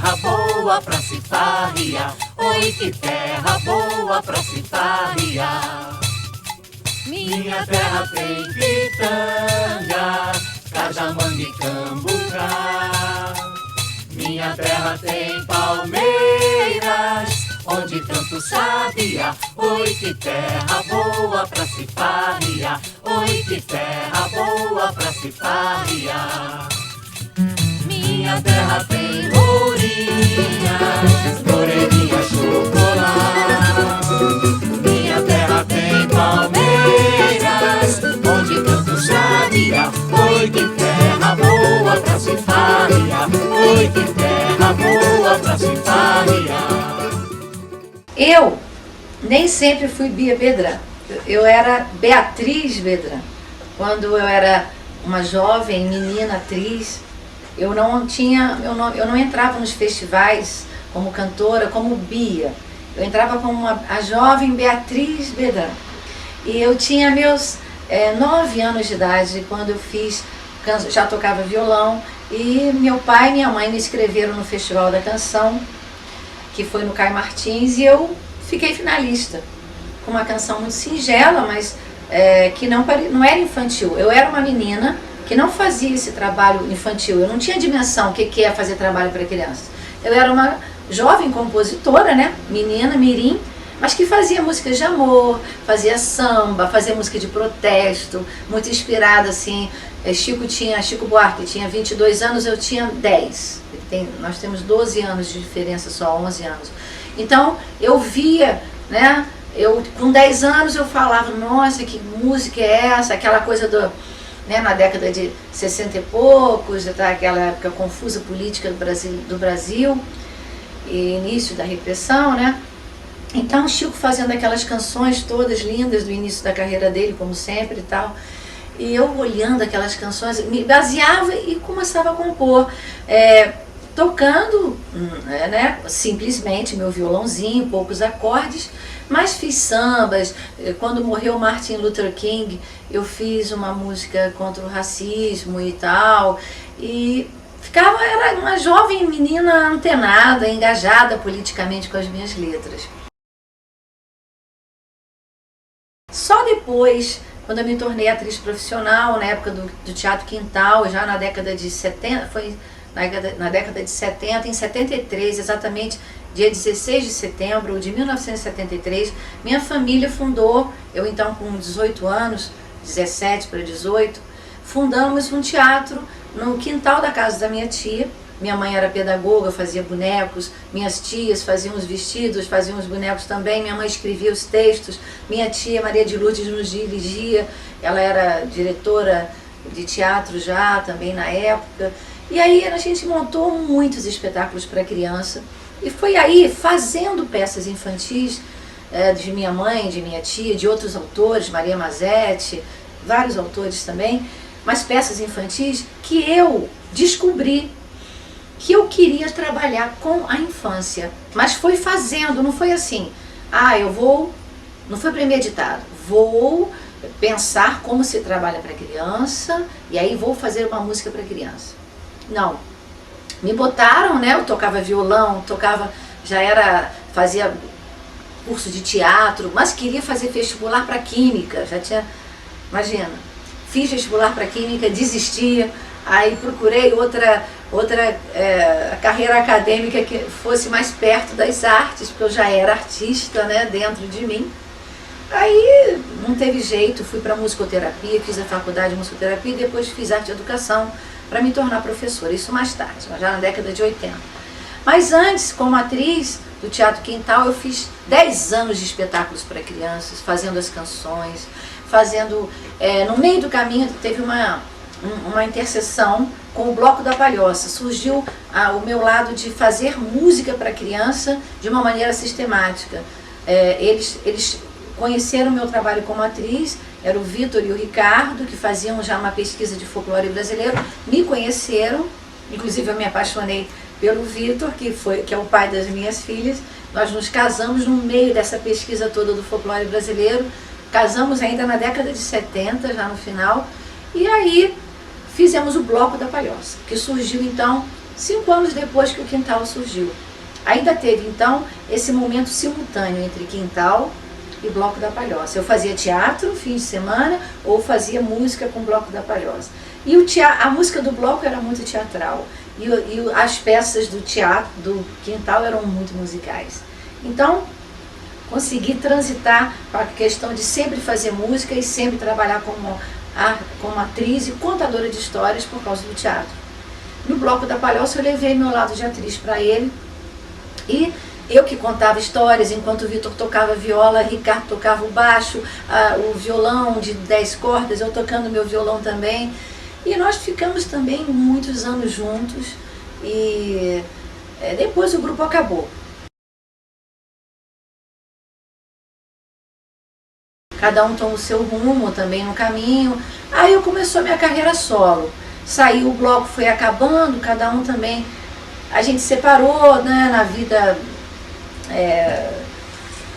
terra boa pra se farriar. Oi, que terra boa pra se farriar. Minha terra tem pitanga, cajamanga e cambucá. Minha terra tem palmeiras, onde canto sabiá. Oi, que terra boa pra se farriar. Oi, que terra boa pra se farriar. Minha terra tem lourinhas, moreninha chocolate. Minha terra tem palmeiras, onde canto sabiá. Oi, que terra boa pra se farriar. Oi, que terra boa pra se farriar. Eu nem sempre fui Bia Bedran. Eu era Beatriz Bedran. Quando eu era uma jovem menina atriz, eu não entrava nos festivais como cantora, como Bia. Eu entrava como a jovem Beatriz Bedran. E eu tinha meus 9 anos de idade quando eu já tocava violão. E meu pai e minha mãe me inscreveram no Festival da Canção, que foi no Caio Martins, e eu fiquei finalista. Com uma canção muito singela, mas que não era infantil. Eu era uma menina que não fazia esse trabalho infantil. Eu não tinha dimensão do que é fazer trabalho para crianças. Eu era uma jovem compositora, né? Menina, mirim, mas que fazia músicas de amor, fazia samba, fazia música de protesto, muito inspirada assim. Chico Buarque tinha 22 anos, eu tinha 10. Nós temos 12 anos de diferença, só 11 anos. Então eu via, né? Com 10 anos eu falava, nossa, que música é essa? Aquela coisa na década de 60 e poucos, aquela época confusa política do Brasil, e início da repressão, né? Então Chico fazendo aquelas canções todas lindas do início da carreira dele, como sempre e tal. E eu olhando aquelas canções, me baseava e começava a compor, tocando, né, simplesmente meu violãozinho, poucos acordes, mas fiz sambas. Quando morreu Martin Luther King, eu fiz uma música contra o racismo e tal, e era uma jovem menina antenada, engajada politicamente com as minhas letras. Só depois, quando eu me tornei atriz profissional, na época do Teatro Quintal, já na década de 70, foi na década de 70, em 73, exatamente dia 16 de setembro de 1973, minha família fundou, eu então com 18 anos, 17 para 18, fundamos um teatro no quintal da casa da minha tia. Minha mãe era pedagoga, fazia bonecos, minhas tias faziam os vestidos, faziam os bonecos também, minha mãe escrevia os textos, minha tia Maria de Lourdes nos dirigia, ela era diretora de teatro já também na época. E aí a gente montou muitos espetáculos para criança, e foi aí, fazendo peças infantis, de minha mãe, de minha tia, de outros autores, Maria Mazetti, vários autores também, mas peças infantis, que eu descobri que eu queria trabalhar com a infância. Mas foi fazendo, não foi assim, não foi premeditado, vou pensar como se trabalha para criança, e aí vou fazer uma música para criança. Não, me botaram, né? Eu tocava violão, fazia curso de teatro, mas queria fazer vestibular para química, imagina, fiz vestibular para química, desisti, aí procurei outra carreira acadêmica que fosse mais perto das artes, porque eu já era artista, né, dentro de mim. Aí não teve jeito, fui para musicoterapia, fiz a faculdade de musicoterapia e depois fiz arte e educação para me tornar professora, isso mais tarde, já na década de 80. Mas antes, como atriz do Teatro Quintal, eu fiz 10 anos de espetáculos para crianças, fazendo as canções, no meio do caminho teve uma interseção com o Bloco da Palhoça. Surgiu o meu lado de fazer música para criança de uma maneira sistemática. Eles conheceram o meu trabalho como atriz, era o Vitor e o Ricardo, que faziam já uma pesquisa de folclore brasileiro, me conheceram, inclusive eu me apaixonei pelo Vitor, que é o pai das minhas filhas. Nós nos casamos no meio dessa pesquisa toda do folclore brasileiro, casamos ainda na década de 70, já no final, e aí fizemos o Bloco da Palhoça, que surgiu então 5 anos depois que o Quintal surgiu. Ainda teve, então, esse momento simultâneo entre Quintal e Bloco da Palhoça. Eu fazia teatro, fim de semana, ou fazia música com Bloco da Palhoça. E a música do Bloco era muito teatral. E as peças do teatro, do Quintal, eram muito musicais. Então, consegui transitar para a questão de sempre fazer música e sempre trabalhar como atriz e contadora de histórias por causa do teatro. No Bloco da Palhoça eu levei meu lado de atriz para ele, e eu que contava histórias, enquanto o Vitor tocava viola, Ricardo tocava o baixo, o violão de 10 cordas, eu tocando meu violão também. E nós ficamos também muitos anos juntos, e depois o grupo acabou. Cada um toma o seu rumo também no caminho. Aí eu começou a minha carreira solo. Saiu, o bloco foi acabando, cada um também. A gente separou, né, na vida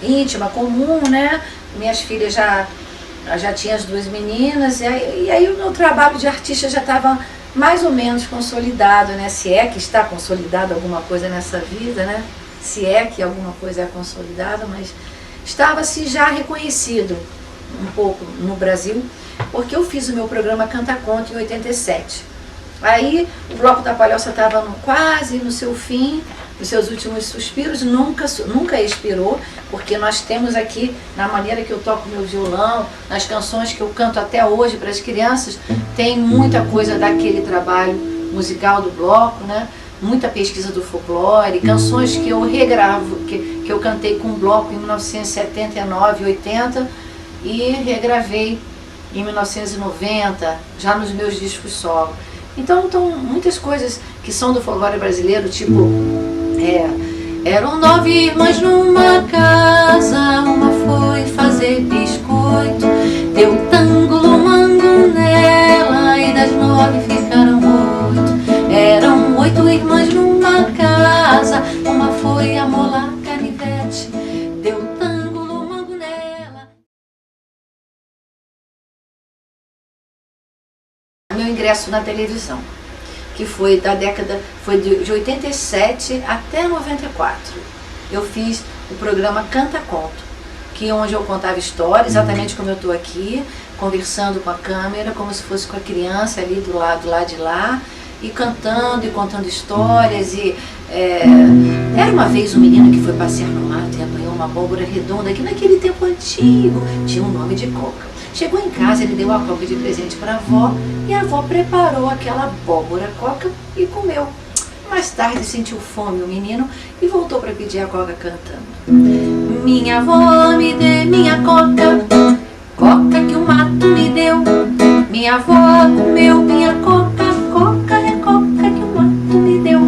íntima, comum, né? Minhas filhas já tinham as 2 meninas, e aí o meu trabalho de artista já estava mais ou menos consolidado, né? Se é que está consolidado alguma coisa nessa vida, né? Se é que alguma coisa é consolidada, mas estava-se já reconhecido um pouco no Brasil, porque eu fiz o meu programa Canta Conto em 87. Aí o Bloco da Palhoça estava quase no seu fim, nos seus últimos suspiros, nunca expirou, porque nós temos aqui, na maneira que eu toco meu violão, nas canções que eu canto até hoje para as crianças, tem muita coisa daquele trabalho musical do Bloco, né? Muita pesquisa do folclore, canções que eu regravo, que eu cantei com o Bloco em 1979, 80, e regravei em 1990, já nos meus discos solo. Então, muitas coisas que são do folclore brasileiro, tipo, eram 9 irmãs numa casa, uma foi fazer biscoito, deu tango, lumango nela, e das 9 ficaram 8. Eram 8 irmãs numa casa, uma foi amolar canivete, deu tango, lumango nela. Meu ingresso na televisão, que foi da década, foi de 87 até 94. Eu fiz o programa Canta Conto, que onde eu contava histórias, exatamente como eu estou aqui, conversando com a câmera, como se fosse com a criança ali do lado lá de lá, e cantando e contando histórias. E era uma vez um menino que foi passear no mato e apanhou uma abóbora redonda que naquele tempo antigo tinha o nome de coca. Chegou em casa, ele deu a coca de presente para a avó, e a avó preparou aquela abóbora coca e comeu. Mais tarde sentiu fome o menino e voltou para pedir a coca cantando: minha avó me dê minha coca, coca que o mato me deu. Minha avó comeu minha coca, coca é coca que o mato me deu.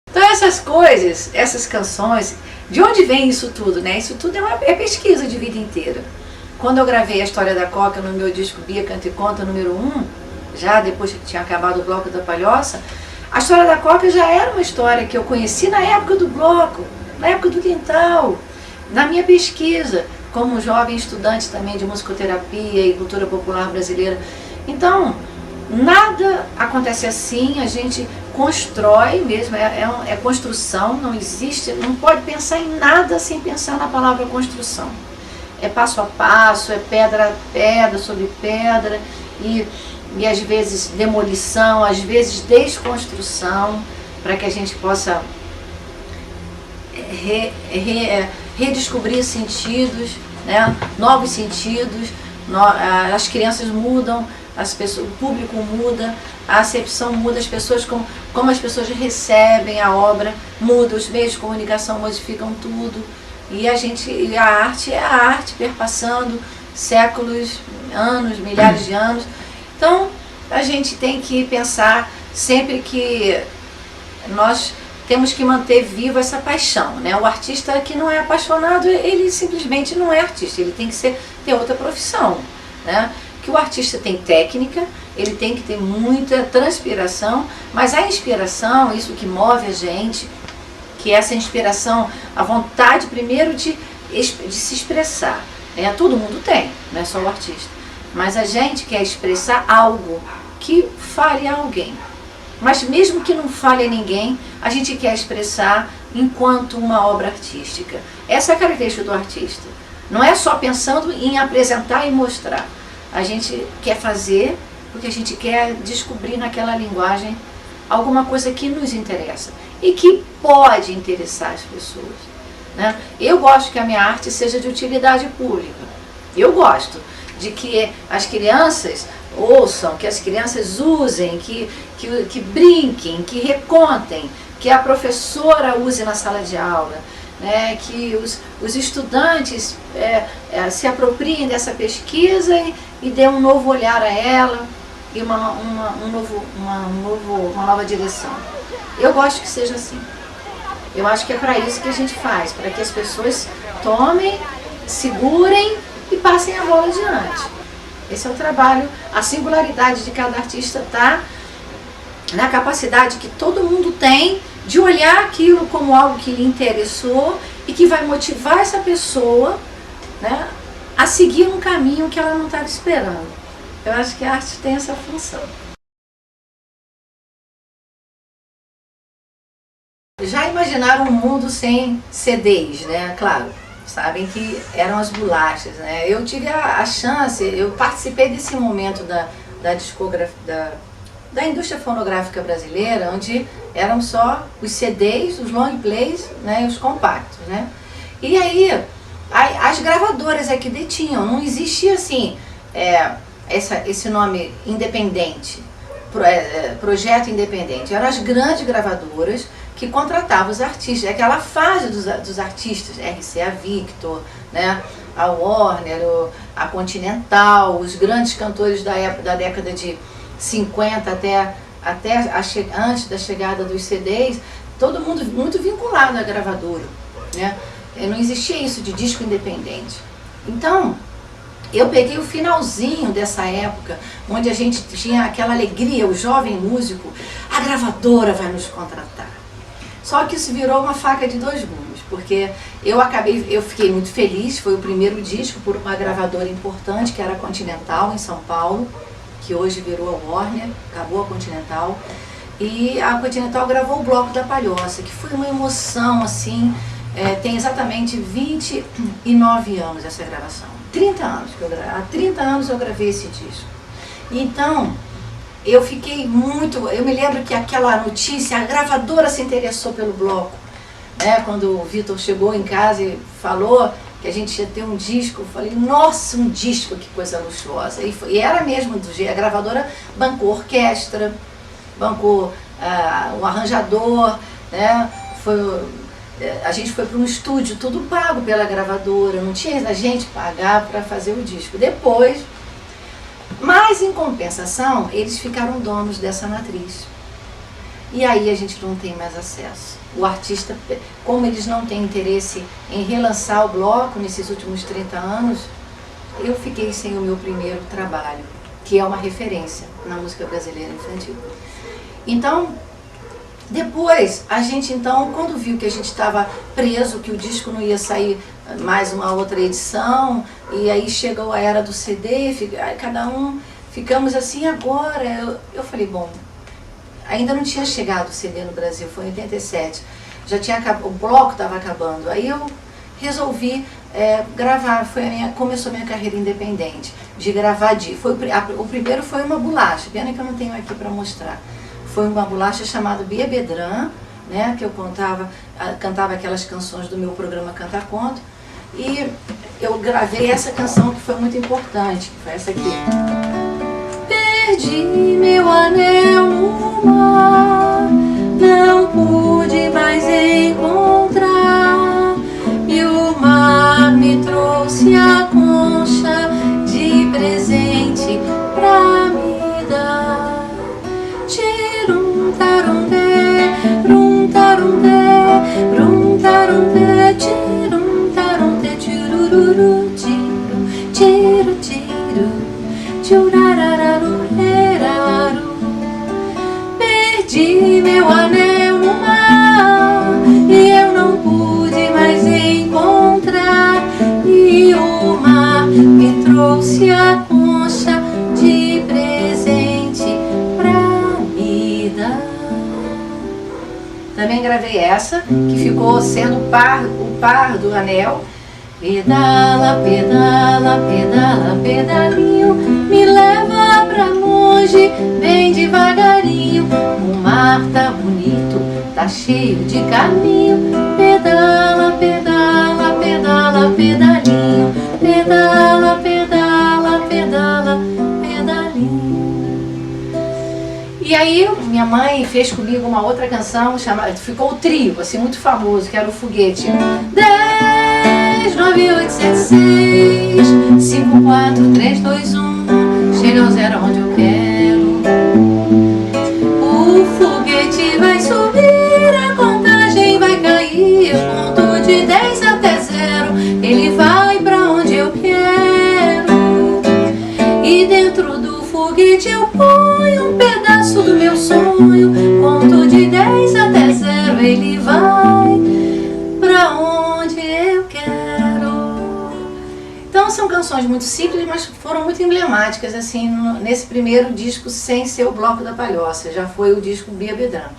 Então essas coisas, essas canções, de onde vem isso tudo, né? Isso tudo é pesquisa de vida inteira. Quando eu gravei a história da Coca no meu disco Bia Canta e Conta número 1, já depois que tinha acabado o Bloco da Palhoça, a história da Coca já era uma história que eu conheci na época do Bloco, na época do Quintal, na minha pesquisa, como jovem estudante também de musicoterapia e cultura popular brasileira. Então, nada acontece assim, a gente constrói mesmo, é construção, não existe, não pode pensar em nada sem pensar na palavra construção. É passo a passo, é pedra a pedra sobre pedra, e às vezes demolição, às vezes desconstrução, para que a gente possa redescobrir sentidos, né? Novos sentidos. As crianças mudam, o público muda, a acepção muda, as pessoas, como as pessoas recebem a obra muda, os meios de comunicação modificam tudo, e a arte é a arte perpassando séculos, anos, milhares de anos. Então a gente tem que pensar sempre que nós temos que manter viva essa paixão, né? O artista que não é apaixonado, ele simplesmente não é artista, ele tem que ter outra profissão, né? Que o artista tem técnica, ele tem que ter muita transpiração, mas a inspiração, isso que move a gente, que essa inspiração, a vontade primeiro de se expressar, né? Todo mundo tem, não é só o artista. mas a gente quer expressar algo que fale a alguém. Mas mesmo que não fale a ninguém, a gente quer expressar enquanto uma obra artística. Essa é a característica do artista. Não é só pensando em apresentar e mostrar. A gente quer fazer porque a gente quer descobrir naquela linguagem alguma coisa que nos interessa e que pode interessar as pessoas, né? Eu gosto que a minha arte seja de utilidade pública. Eu gosto de que as crianças ouçam, que as crianças usem, que brinquem, que recontem, que a professora use na sala de aula, né? Que os estudantes se apropriem dessa pesquisa e dê um novo olhar a ela e uma nova direção. Eu gosto que seja assim. Eu acho que é para isso que a gente faz, para que as pessoas tomem, segurem e passem a bola adiante. Esse é o trabalho. A singularidade de cada artista está na capacidade que todo mundo tem de olhar aquilo como algo que lhe interessou e que vai motivar essa pessoa, né, a seguir um caminho que ela não estava esperando. Eu acho que a arte tem essa função. Já imaginaram um mundo sem CDs, né? Claro, sabem que eram as bolachas, né? Eu tive a chance, eu participei desse momento da discografia, da indústria fonográfica brasileira, onde eram só os CDs, os long plays, né, e os compactos, né? E aí, as gravadoras é que detinham, não existia assim, esse nome independente, projeto independente. Eram as grandes gravadoras que contratavam os artistas, aquela fase dos artistas, RCA Victor, né, a Warner, a Continental, os grandes cantores da década de 50 até antes da chegada dos CDs, todo mundo muito vinculado à gravadora, né? Não existia isso de disco independente. Então, eu peguei o finalzinho dessa época, onde a gente tinha aquela alegria, o jovem músico, a gravadora vai nos contratar. Só que isso virou uma faca de dois gumes, porque eu fiquei muito feliz, foi o primeiro disco por uma gravadora importante, que era a Continental, em São Paulo, que hoje virou a Warner, acabou a Continental, e a Continental gravou o Bloco da Palhoça, que foi uma emoção, assim, tem exatamente 29 anos essa gravação, 30 anos que eu gravei, há 30 anos eu gravei esse disco. Então, eu fiquei eu me lembro que aquela notícia, a gravadora se interessou pelo bloco, né? Quando o Vitor chegou em casa e falou que a gente ia ter um disco, eu falei, nossa, um disco, que coisa luxuosa. E era mesmo do jeito, a gravadora bancou orquestra, bancou o arranjador, né? A gente foi para um estúdio, tudo pago pela gravadora, não tinha a gente pagar para fazer o disco. Depois, mas em compensação, eles ficaram donos dessa matriz. E aí a gente não tem mais acesso. O artista, como eles não têm interesse em relançar o bloco nesses últimos 30 anos, eu fiquei sem o meu primeiro trabalho, que é uma referência na música brasileira infantil. Então, depois, a gente então, quando viu que a gente estava preso, que o disco não ia sair mais uma outra edição, e aí chegou a era do CD, cada um, ficamos assim agora. Eu falei, bom, ainda não tinha chegado o CD no Brasil, foi em 87, já tinha acabado, o bloco estava acabando, aí eu resolvi gravar, começou a minha carreira independente, de gravar, o primeiro foi uma bolacha, pena que eu não tenho aqui para mostrar. Foi uma bolacha chamada Bia Bedran, né, que eu cantava aquelas canções do meu programa Canta Conto, e eu gravei essa canção que foi muito importante, que foi essa aqui. Perdi meu anel no mar, não pude mais encontrar, e o mar me trouxe a concha de presente pra me dar. Perdi meu anel no mar e eu não pude mais encontrar, e o mar me trouxe a concha também gravei essa, que ficou sendo o par do anel. Pedala, pedala, pedala, pedalinho, me leva pra longe, bem devagarinho. O mar tá bonito, tá cheio de caminho. Pedala, pedala, pedala, pedalinho. Pedala, pedala, pedala, pedalinho. E aí minha mãe fez comigo uma outra canção, ficou o trio, assim, muito famoso, que era o Foguete. 10, 9, 8, 7, 6, 5, 4, 3, 2, 1, chega ao zero onde eu quero. O foguete vai subir, a contagem vai cair, conto de 10 até 0, ele vai pra onde eu quero. E dentro do foguete eu ponho um pedaço do meu sonho, conto de 10 até 0, ele vai pra onde eu quero. Então são canções muito simples, mas foram muito emblemáticas, assim, nesse primeiro disco, sem ser o Bloco da Palhoça, já foi o disco Bia Bedran.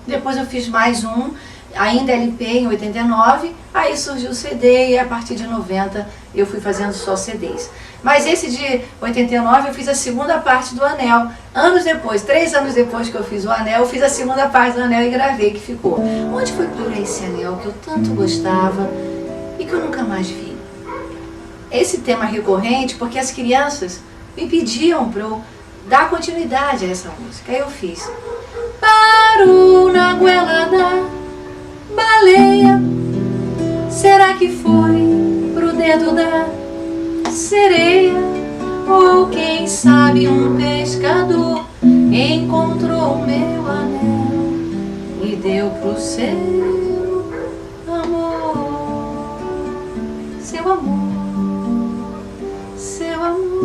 Depois eu fiz mais um, ainda LP em 89, aí surgiu o CD e a partir de 90 eu fui fazendo só CDs. Mas esse de 89 eu fiz a segunda parte do Anel. Anos depois, 3 anos depois que eu fiz o Anel, eu fiz a segunda parte do Anel e gravei, que ficou. Onde foi parar esse anel que eu tanto gostava e que eu nunca mais vi? Esse tema recorrente, porque as crianças me pediam para eu dar continuidade a essa música. Aí eu fiz. Parou na goela da baleia, será que foi pro dedo da sereia? Ou quem sabe um pescador encontrou o meu anel e deu pro seu amor, seu amor, seu amor.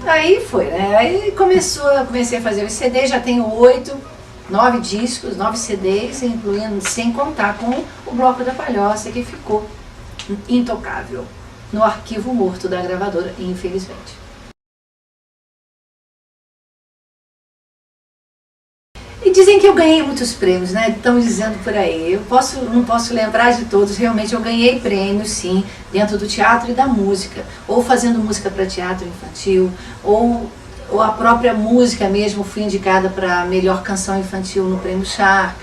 Aí foi, né? Aí comecei a fazer os CDs, já tenho 9 discos, 9 CDs, incluindo, sem contar com o Bloco da Palhoça, que ficou intocável no arquivo morto da gravadora, infelizmente. E dizem que eu ganhei muitos prêmios, né? Estão dizendo por aí. Eu não posso lembrar de todos. Realmente eu ganhei prêmios, sim, dentro do teatro e da música. Ou fazendo música para teatro infantil, ou a própria música mesmo. Fui indicada para melhor canção infantil no Prêmio Sharp.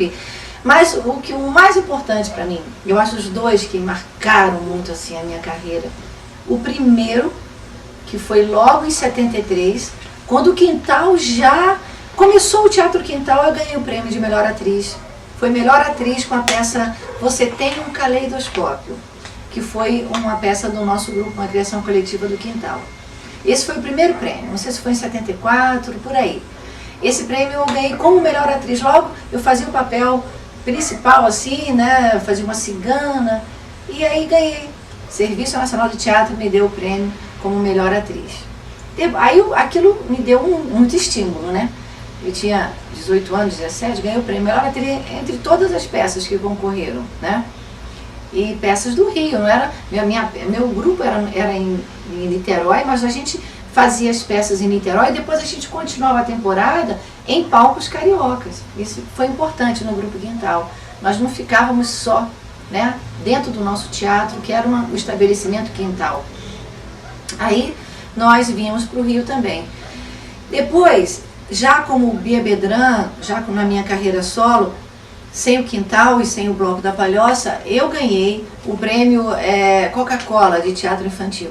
Mas o mais importante para mim, eu acho os dois que marcaram muito assim a minha carreira. O primeiro, que foi logo em 73, quando o Quintal já começou o Teatro Quintal, eu ganhei o prêmio de melhor atriz. Foi melhor atriz com a peça Você Tem um Caleidoscópio, que foi uma peça do nosso grupo, uma criação coletiva do Quintal. Esse foi o primeiro prêmio, não sei se foi em 74, por aí. Esse prêmio eu ganhei como melhor atriz. Logo eu fazia o papel principal assim, né, fazia uma cigana, e aí ganhei. Serviço Nacional de Teatro me deu o prêmio como melhor atriz. Aí aquilo me deu muito estímulo, né? Eu tinha 18 anos, 17, ganhei o prêmio melhor atriz entre todas as peças que concorreram, né? E peças do Rio, não era? Meu grupo era em Niterói, mas a gente fazia as peças em Niterói e depois a gente continuava a temporada em palcos cariocas. Isso foi importante no Grupo Quintal. Nós não ficávamos só, né, dentro do nosso teatro, que era o estabelecimento Quintal. Aí nós vínhamos para o Rio também. Depois, já como Bia Bedran, já na minha carreira solo, sem o Quintal e sem o Bloco da Palhoça, eu ganhei o prêmio Coca-Cola de teatro infantil.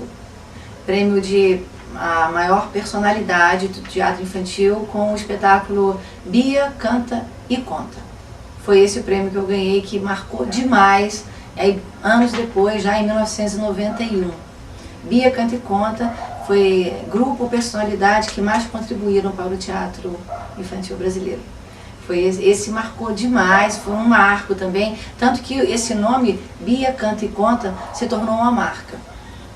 Prêmio de a maior personalidade do teatro infantil com o espetáculo Bia Canta e Conta. Foi esse o prêmio que eu ganhei, que marcou demais, anos depois, já em 1991. Bia Canta e Conta foi grupo, personalidade que mais contribuíram para o teatro infantil brasileiro. Esse marcou demais, foi um marco também, tanto que esse nome, Bia Canta e Conta, se tornou uma marca.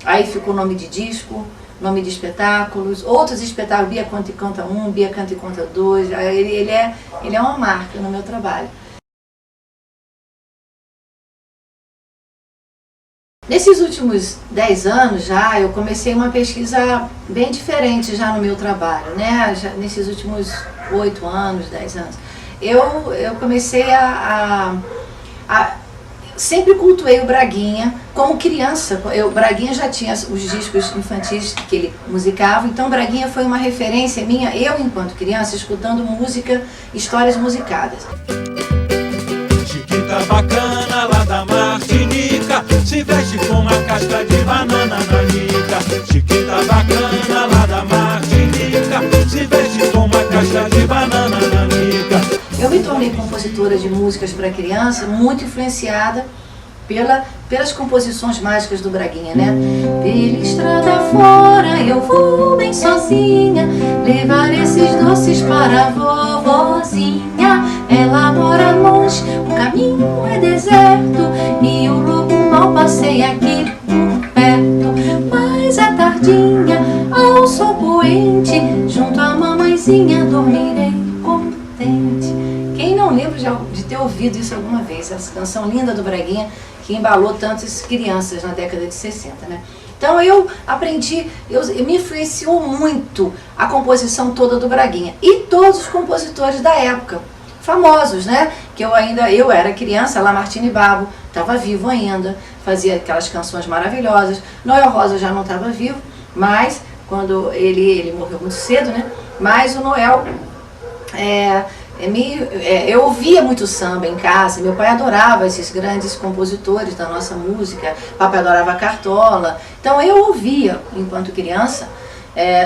Aí ficou o nome de disco, nome de espetáculos, outros espetáculos, Bia Canta e Conta 1, Bia Canta e Conta 2, ele é uma marca no meu trabalho. Nesses últimos 10 anos já, eu comecei uma pesquisa bem diferente já no meu trabalho, né? Já nesses últimos 8 anos, 10 anos. eu comecei sempre cultuei o Braguinha como criança. O Braguinha já tinha os discos infantis que ele musicava, então o Braguinha foi uma referência minha, eu enquanto criança, escutando música, histórias musicadas. Chiquita bacana lá da Martinica, se veste com uma casca de banana nanica. Chiquita bacana lá da Martinica, se veste com uma casca de banana nanica. Eu me tornei compositora de músicas para criança, muito influenciada pelas composições mágicas do Braguinha, né? Pela estrada fora eu vou bem sozinha, levar esses doces para a vovozinha. Ela mora longe, o caminho é deserto e o lobo mal passeia aqui por perto. Mas à tardinha, ao sol poente, junto à mamãezinha dormirei contente. Quem não lembra de ter ouvido isso alguma vez? Essa canção linda do Braguinha que embalou tantas crianças na década de 60, né? Então eu aprendi, me influenciou muito a composição toda do Braguinha e todos os compositores da época, famosos, né? Que eu era criança, Lamartine Babo estava vivo ainda, fazia aquelas canções maravilhosas. Noel Rosa já não estava vivo, mas quando ele morreu muito cedo, né? Mas o Noel eu ouvia muito samba em casa, meu pai adorava esses grandes compositores da nossa música, papai adorava Cartola, então eu ouvia enquanto criança,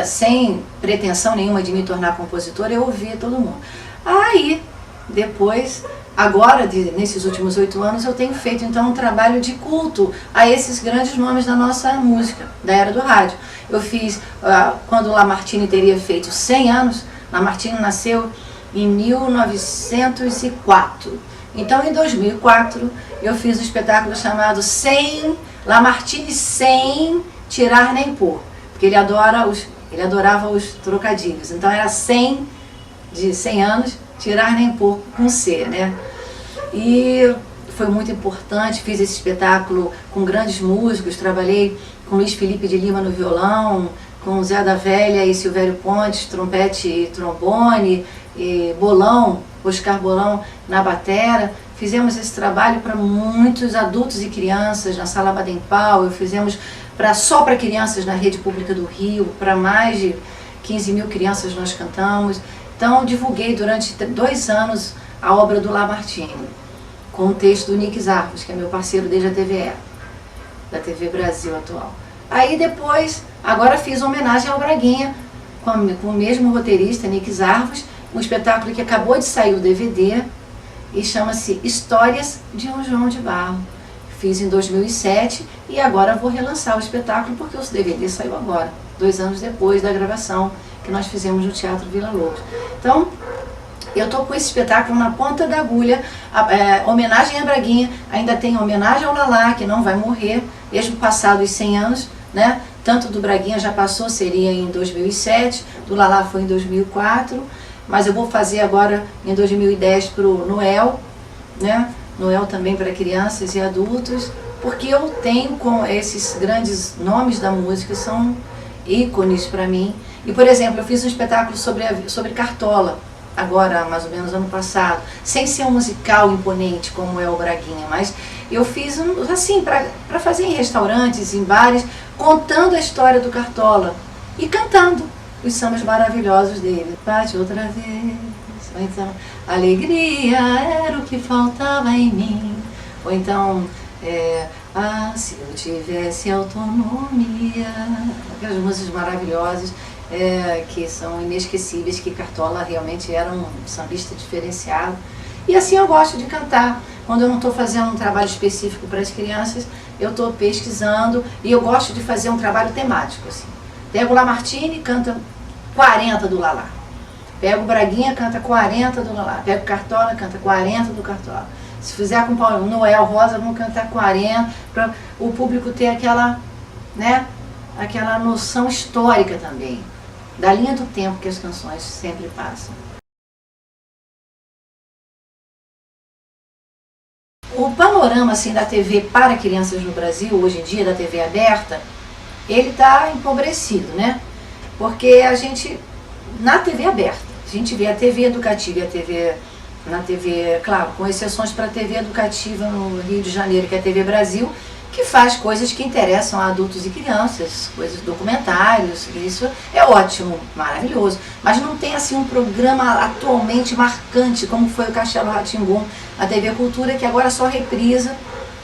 sem pretensão nenhuma de me tornar compositora, eu ouvia todo mundo. Aí, depois, agora, nesses últimos 8 anos, eu tenho feito então um trabalho de culto a esses grandes nomes da nossa música, da era do rádio. Eu fiz, quando Lamartine teria feito 100 anos, Lamartine nasceu em 1904. Então, em 2004, eu fiz um espetáculo chamado Lamartine sem tirar nem pôr, porque ele adorava os trocadilhos. Então, era 100 de 100 anos, tirar nem pôr com C, né? E foi muito importante, fiz esse espetáculo com grandes músicos, trabalhei com Luiz Felipe de Lima no violão, com Zé da Velha e Silvério Pontes, trompete e trombone, e Bolão, Oscar Bolão na batera. Fizemos esse trabalho para muitos adultos e crianças na Sala Baden-Powell, fizemos só para crianças na rede pública do Rio, para mais de 15 mil crianças nós cantamos. Então divulguei durante 2 anos a obra do Lamartine, com o texto do Nick Zarvos, que é meu parceiro desde a TVE, da TV Brasil atual. Aí depois, agora fiz homenagem ao Braguinha, com o mesmo roteirista, Nick Zarvos, um espetáculo que acabou de sair o DVD e chama-se Histórias de um João de Barro. Fiz em 2007 e agora vou relançar o espetáculo porque o DVD saiu agora, 2 anos depois da gravação que nós fizemos no Teatro Vila Lobos. Então, eu estou com esse espetáculo na ponta da agulha, homenagem a Braguinha, ainda tem homenagem ao Lalá, que não vai morrer, mesmo passado os 100 anos, né? Tanto do Braguinha já passou, seria em 2007, do Lalá foi em 2004, mas eu vou fazer agora em 2010 para o Noel, né? Noel também para crianças e adultos, porque eu tenho com esses grandes nomes da música, são ícones para mim. E, por exemplo, eu fiz um espetáculo sobre Cartola, agora mais ou menos ano passado, sem ser um musical imponente como é o Braguinha, mas eu fiz assim, para fazer em restaurantes, em bares, contando a história do Cartola e cantando os sambas maravilhosos dele. Bate outra vez, ou então, alegria era o que faltava em mim, ou então, se eu tivesse autonomia, aquelas músicas maravilhosas, que são inesquecíveis, que Cartola realmente era um sambista diferenciado. E assim eu gosto de cantar. Quando eu não estou fazendo um trabalho específico para as crianças, eu estou pesquisando e eu gosto de fazer um trabalho temático. Assim. Pego o Lamartine, canta 40 do Lalá. Pego o Braguinha, canta 40 do Lalá. Pego Cartola, canta 40 do Cartola. Se fizer com o Noel Rosa, vamos cantar 40, para o público ter aquela, né, aquela noção histórica também, da linha do tempo que as canções sempre passam. O panorama assim, da TV para crianças no Brasil, hoje em dia, da TV aberta, ele está empobrecido, né? Porque a gente, na TV aberta, a gente vê a TV educativa e a TV na TV, claro, com exceções para a TV educativa no Rio de Janeiro, que é a TV Brasil, que faz coisas que interessam a adultos e crianças, coisas, documentários, isso é ótimo, maravilhoso. Mas não tem assim um programa atualmente marcante, como foi o Castelo Rá-Tim-Bum, a TV Cultura, que agora só reprisa,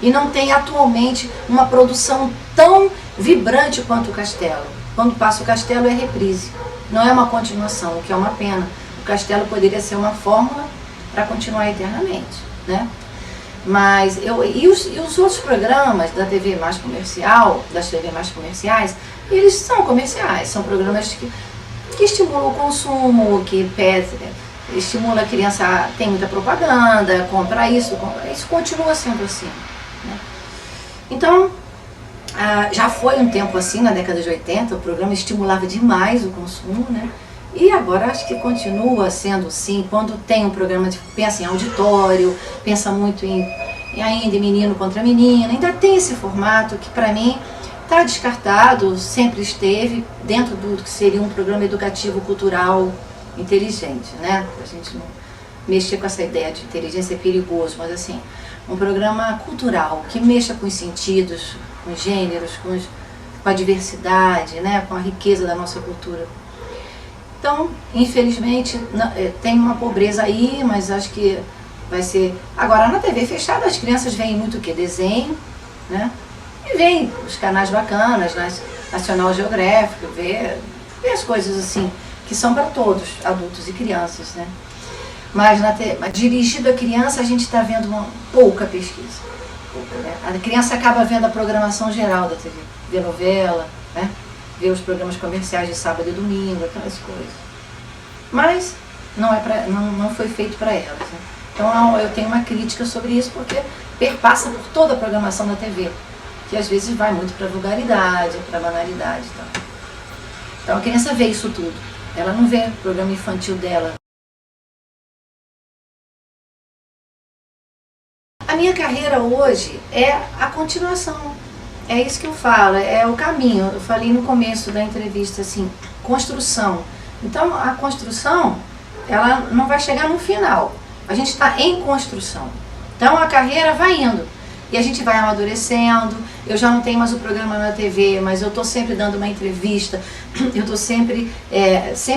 e não tem atualmente uma produção tão vibrante quanto o Castelo. Quando passa o Castelo é reprise, não é uma continuação, o que é uma pena. O Castelo poderia ser uma fórmula para continuar eternamente, né? Mas e os outros programas da TV mais comercial, das TV mais comerciais, eles são comerciais, são programas que estimulam o consumo, que estimula a criança, tem muita propaganda, compra isso, continua sendo assim, né? Então, já foi um tempo assim, na década de 80, o programa estimulava demais o consumo, né? E agora acho que continua sendo assim, quando tem um programa de pensa em auditório, pensa muito ainda em menino contra menina, ainda tem esse formato que para mim está descartado, sempre esteve dentro do que seria um programa educativo cultural inteligente, né? A gente não mexer com essa ideia de inteligência é perigoso, mas assim, um programa cultural que mexa com os sentidos, com os gêneros, com a diversidade, né? Com a riqueza da nossa cultura. Então, infelizmente, tem uma pobreza aí, mas acho que vai ser... Agora, na TV fechada, as crianças veem muito o quê? Desenho, né? E veem os canais bacanas, National Geographic, vê as coisas assim, que são para todos, adultos e crianças, né? Mas dirigido a criança, a gente está vendo pouca pesquisa. Pouca, né? A criança acaba vendo a programação geral da TV, vê novela, né? Ver os programas comerciais de sábado e domingo, aquelas coisas. Mas não foi feito para elas, né? Então eu tenho uma crítica sobre isso, porque perpassa por toda a programação da TV, que às vezes vai muito para vulgaridade, para banalidade e tal. Então a criança vê isso tudo, ela não vê o programa infantil dela. A minha carreira hoje é a continuação. É isso que eu falo, é o caminho. Eu falei no começo da entrevista, assim, construção. Então, a construção, ela não vai chegar no final. A gente está em construção. Então, a carreira vai indo. E a gente vai amadurecendo. Eu já não tenho mais o programa na TV, mas eu estou sempre dando uma entrevista. Eu estou sempre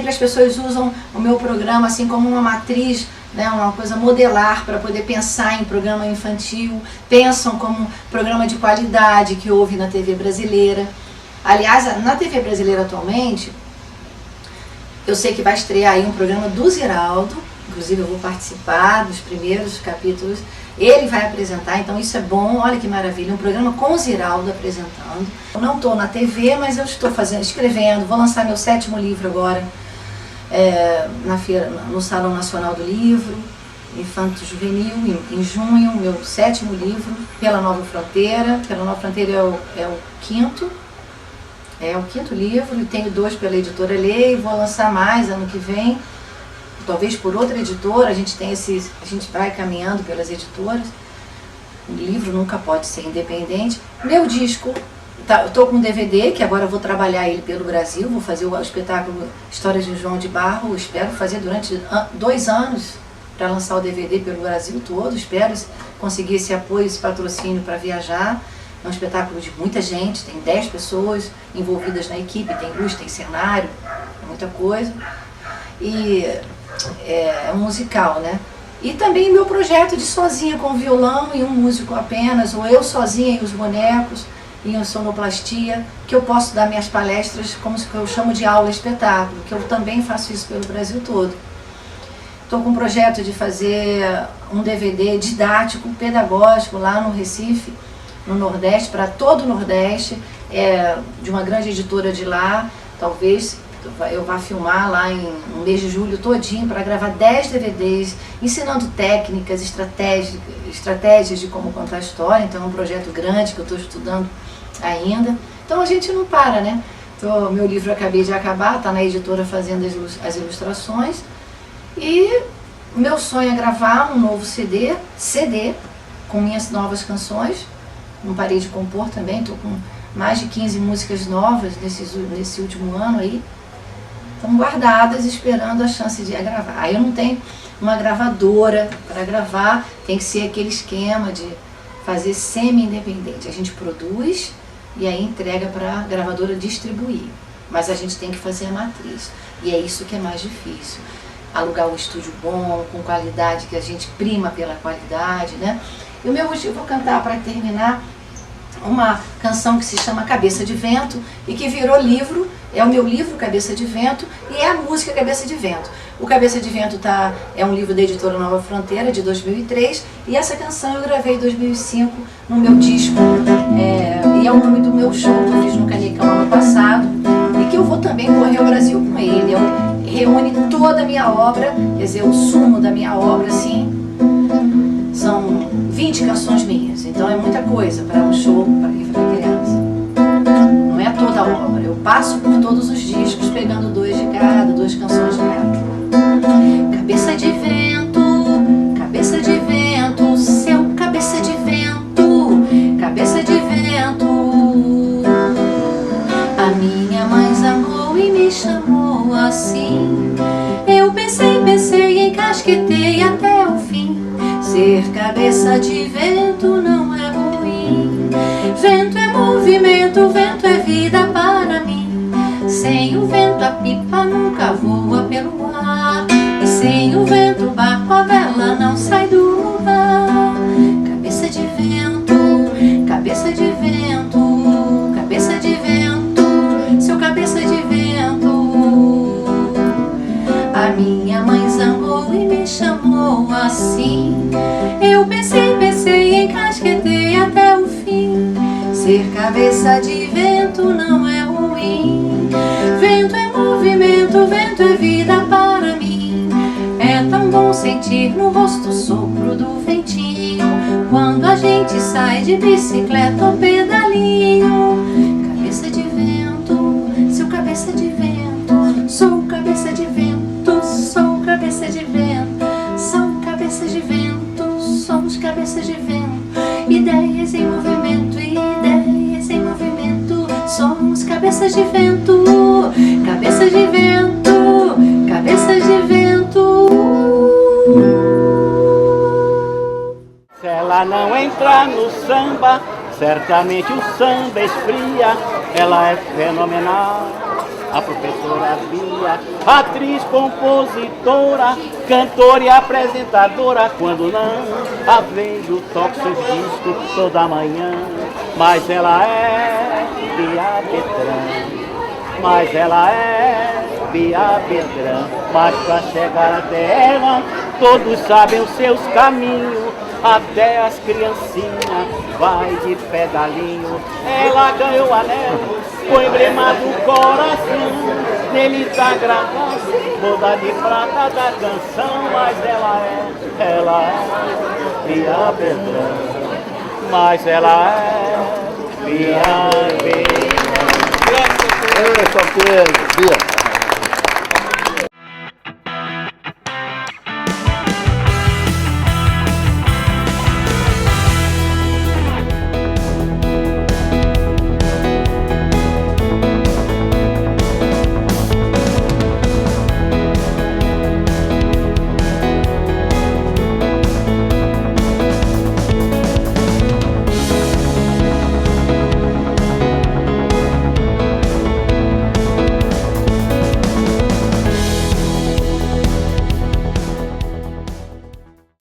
as pessoas usam o meu programa assim como uma matriz, né, uma coisa modelar para poder pensar em programa infantil, pensam como programa de qualidade que houve na TV brasileira. Aliás, na TV brasileira atualmente, eu sei que vai estrear aí um programa do Ziraldo, inclusive eu vou participar dos primeiros capítulos, ele vai apresentar, então isso é bom, olha que maravilha, um programa com o Ziraldo apresentando. Eu não estou na TV, mas eu estou escrevendo, vou lançar meu 7º livro agora, no Salão Nacional do Livro, Infanto Juvenil, em junho, meu 7º livro, Pela Nova Fronteira. Pela Nova Fronteira é o quinto livro, e tenho 2 pela editora Lê, e vou lançar mais ano que vem, talvez por outra editora. A gente vai caminhando pelas editoras, o livro nunca pode ser independente. Meu disco, eu estou com um DVD, que agora eu vou trabalhar ele pelo Brasil, vou fazer o espetáculo Histórias de João de Barro, espero fazer durante 2 anos, para lançar o DVD pelo Brasil todo, espero conseguir esse apoio, esse patrocínio para viajar. É um espetáculo de muita gente, tem 10 pessoas envolvidas na equipe, tem luz, tem cenário, é muita coisa. E é um musical, né? E também meu projeto de sozinha com violão e um músico apenas, ou eu sozinha e os bonecos, em sonoplastia, que eu posso dar minhas palestras, como eu chamo de aula espetáculo, que eu também faço isso pelo Brasil todo. Estou com um projeto de fazer um DVD didático, pedagógico, lá no Recife, no Nordeste, para todo o Nordeste, de uma grande editora de lá. Talvez eu vá filmar lá no mês de julho todinho, para gravar 10 DVDs, ensinando técnicas, estratégias de como contar a história. Então é um projeto grande que eu estou estudando ainda. Então a gente não para, né? Então, meu livro acabei de acabar, está na editora fazendo as ilustrações. E meu sonho é gravar um novo CD com minhas novas canções. Não parei de compor também, estou com mais de 15 músicas novas nesse último ano aí. estão guardadas esperando a chance de gravar. Aí eu não tenho uma gravadora para gravar, tem que ser aquele esquema de fazer semi-independente. A gente produz e aí entrega para a gravadora distribuir. Mas a gente tem que fazer a matriz. E é isso que é mais difícil. Alugar um estúdio bom, com qualidade, que a gente prima pela qualidade, né? E o meu, eu vou cantar para terminar uma canção que se chama Cabeça de Vento e que virou livro, é o meu livro Cabeça de Vento e é a música Cabeça de Vento. O Cabeça de Vento é um livro da editora Nova Fronteira, de 2003, e essa canção eu gravei em 2005 no meu disco, e é o nome do meu show que eu fiz no Canecão ano passado e que eu vou também correr o Brasil com ele. Reúne toda a minha obra, quer dizer, o sumo da minha obra, assim, são 20 canções minhas, então é muita coisa para um show para criança. Não é toda a obra, eu passo por todos os discos pegando 2 de cada, 2 canções de cada. Cabeça de vento, seu cabeça de vento, cabeça de vento. A minha mãe zangou e me chamou assim. Eu pensei, encasquetei até o fim. Ser cabeça de vento não é ruim. Vento é movimento, vento é vida para mim. Sem o vento a pipa nunca voa pelo ar. E sem o vento o barco, a vela não sai do lugar. Cabeça de vento, cabeça de vento, cabeça de vento, seu cabeça de vento. A minha mãe zangou e me chamou assim. Eu pensei, encasquetei até o fim. Ser cabeça de vento não é ruim. Vento é movimento, vento é vida para mim. É tão bom sentir no rosto o sopro do ventinho quando a gente sai de bicicleta ou pedalinho. Cabeça de vento, seu cabeça de vento. Sou cabeça de vento, sou cabeça de vento. São cabeças de vento, somos cabeças de vento. Ideias em movimento, ideias em movimento. Somos cabeças de vento, cabeças de vento, cabeças de vento. Se ela não entrar no samba, certamente o samba esfria. Ela é fenomenal, a professora Bia, atriz, compositora, cantora e apresentadora. Quando não a vejo, toco seus discos toda manhã. Mas ela é Bia Bertrand, mas ela é Bia Bertrand. Mas pra chegar até ela, todos sabem os seus caminhos. Até as criancinhas vai de pedalinho. Ela ganhou anel, o emblema do coração. Nele tá gravado, boda de prata da canção. Mas ela é Bia Bertrand. Mas ela é Bia Bertrand. São Pedro, Bia.